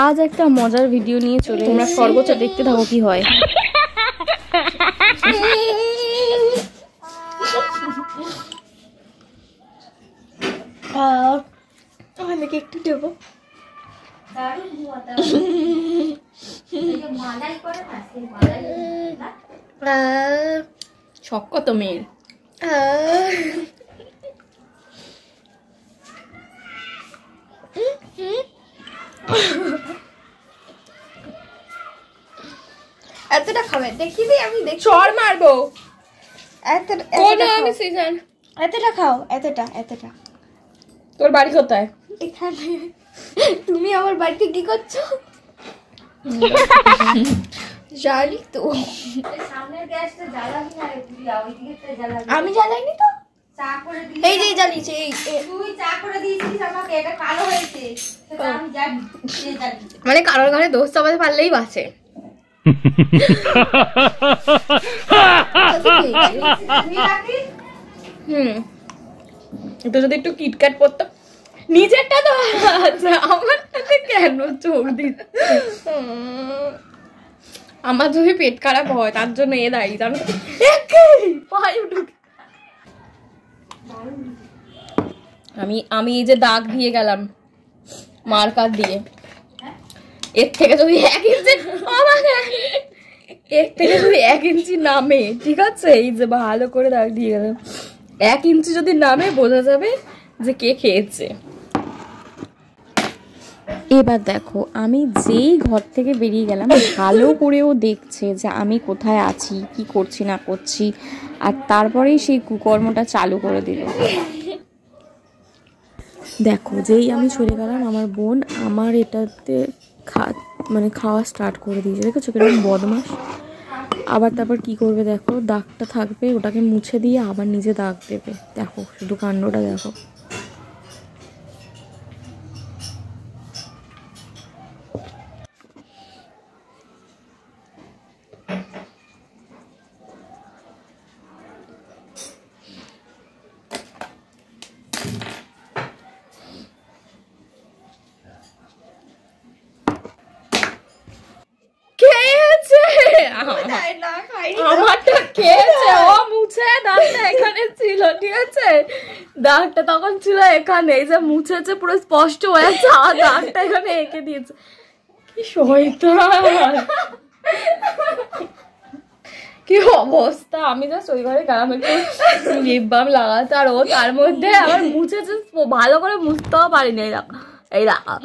আজ একটা মজার ভিডিও নিয়ে চলে তোমরা সর্বোচ্চ দেখতে থাকো কি হয়। আমাকে একটু দেবো। শখ কত মেয়ের। এতটা খাবে দেখি দিই আমি দেখি চড় মারবো এতটা খাও এতটা তোর বাড়ি কোথায়? এখানে। তুমি আমার বাড়িতে কি করছো? জানি তো সামনের গ্যাসটা জ্বালাবি না রে প্রিয়া, ওইদিকে জ্বালাবি। আমি জ্বালাইনি তো, চা করে দিই। এই যে জ্বালিয়েছে, এই তুই চা করে দিয়েছিস আমাকে, এটা কালো হয়েছে সেটা আমি জানি। মানে কারোর ঘরে দোষ চাপাতে পারলেই বাঁচে। এটা যদি একটু কিটক্যাট পড়তো নিজেরটা তো আমার কেন চোখ দিচ্ছে। আমার যদি পেট খারাপ হয় তার জন্য এ দাঁড়িয়ে জানো। আমি এই যে দাগ দিয়ে গেলাম মার্কার দিয়ে, এর থেকে যদি 1 ইঞ্চি নামে, ঠিক আছে, এই যে ভালো করে দাগ দিয়ে গেলাম, 1 ইঞ্চি যদি নামে বোঝা যাবে যে কে খেয়েছে। এবার দেখো আমি যেই ঘর থেকে বেরিয়ে গেলাম ভালো করেও দেখছে যে আমি কোথায় আছি, কি করছি না করছি, আর তারপরেই সেই কুকর্মটা চালু করে দিল। দেখো যেই আমি চলে গেলাম আমার বোন আমার এটাতে খাওয়া স্টার্ট করে দিয়েছে। দেখেছো কিরকম বদমাস। আবার তারপর কি করবে দেখো, দাগটা থাকবে ওটাকে মুছে দিয়ে আবার নিজে দাগ দেবে। দেখো শুধু কাণ্ডটা দেখো। আমারটা খেয়েছে, ও মুছে দাগটা এখানে ছিল, ঠিক আছে, দাগটা তখন ছিল এখানে, এই যে মুছেছে পুরো স্পষ্ট হয়েছে, আর দাগটা এখানে এঁকে দিয়েছে। কি শয়তান, কি অবস্থা। আমি জাস্ট ওই ঘরে গেলাম একটু লিপ বাম লাগাতে, আর ও তার মধ্যে আবার মুছেছে, ভালো করে মুছতেও পারিনি। এই দেখা